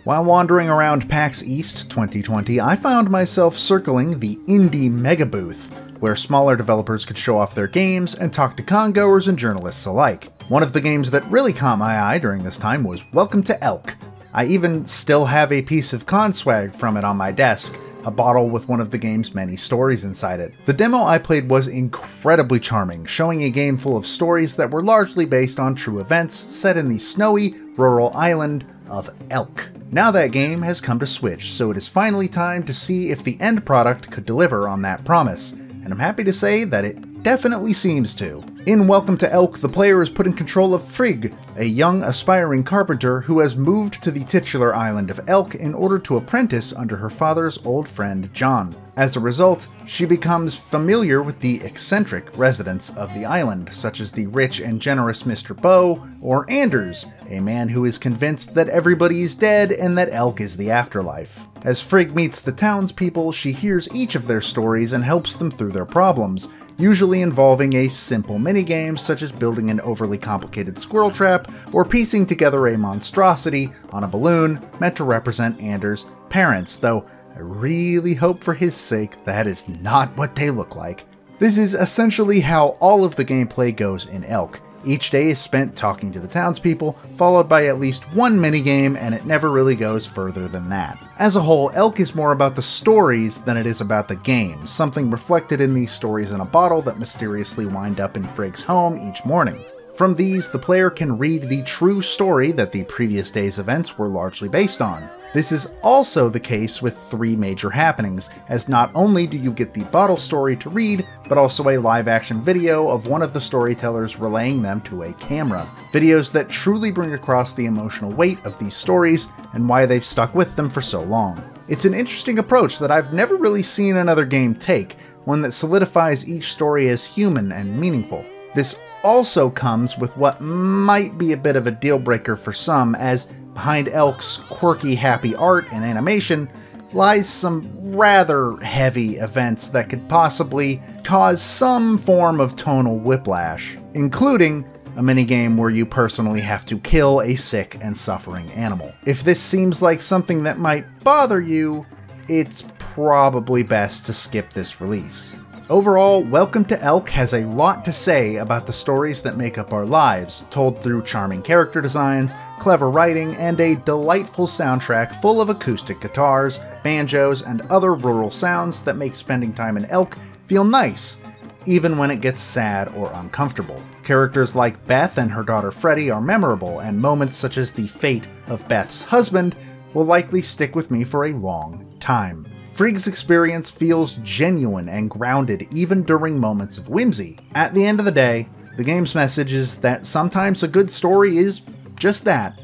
While wandering around PAX East 2020, I found myself circling the Indie Mega Booth, where smaller developers could show off their games and talk to congoers and journalists alike. One of the games that really caught my eye during this time was Welcome to Elk. I even still have a piece of con swag from it on my desk, a bottle with one of the game's many stories inside it. The demo I played was incredibly charming, showing a game full of stories that were largely based on true events set in the snowy, rural island of Elk. Now that game has come to Switch, so it is finally time to see if the end product could deliver on that promise, and I'm happy to say that it definitely seems to. In Welcome to Elk, the player is put in control of Frigg, a young aspiring carpenter who has moved to the titular island of Elk in order to apprentice under her father's old friend John. As a result, she becomes familiar with the eccentric residents of the island, such as the rich and generous Mr. Bow, or Anders, a man who is convinced that everybody is dead and that Elk is the afterlife. As Frigg meets the townspeople, she hears each of their stories and helps them through their problems, usually involving a simple minigame such as building an overly complicated squirrel trap or piecing together a monstrosity on a balloon meant to represent Anders' parents, though I really hope for his sake that is not what they look like. This is essentially how all of the gameplay goes in Elk. Each day is spent talking to the townspeople, followed by at least one minigame, and it never really goes further than that. As a whole, Elk is more about the stories than it is about the game, something reflected in these stories in a bottle that mysteriously wind up in Frigg's home each morning. From these, the player can read the true story that the previous day's events were largely based on. This is also the case with three major happenings, as not only do you get the bottle story to read, but also a live-action video of one of the storytellers relaying them to a camera. Videos that truly bring across the emotional weight of these stories and why they've stuck with them for so long. It's an interesting approach that I've never really seen another game take, one that solidifies each story as human and meaningful. This also comes with what might be a bit of a deal breaker for some, as behind Elk's quirky happy art and animation lies some rather heavy events that could possibly cause some form of tonal whiplash, including a minigame where you personally have to kill a sick and suffering animal. If this seems like something that might bother you, it's probably best to skip this release. Overall, Welcome to Elk has a lot to say about the stories that make up our lives, told through charming character designs, clever writing, and a delightful soundtrack full of acoustic guitars, banjos, and other rural sounds that make spending time in Elk feel nice, even when it gets sad or uncomfortable. Characters like Beth and her daughter Freddie are memorable, and moments such as the fate of Beth's husband will likely stick with me for a long time. Frigg's experience feels genuine and grounded even during moments of whimsy. At the end of the day, the game's message is that sometimes a good story is just that,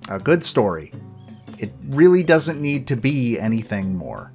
a good story. It really doesn't need to be anything more.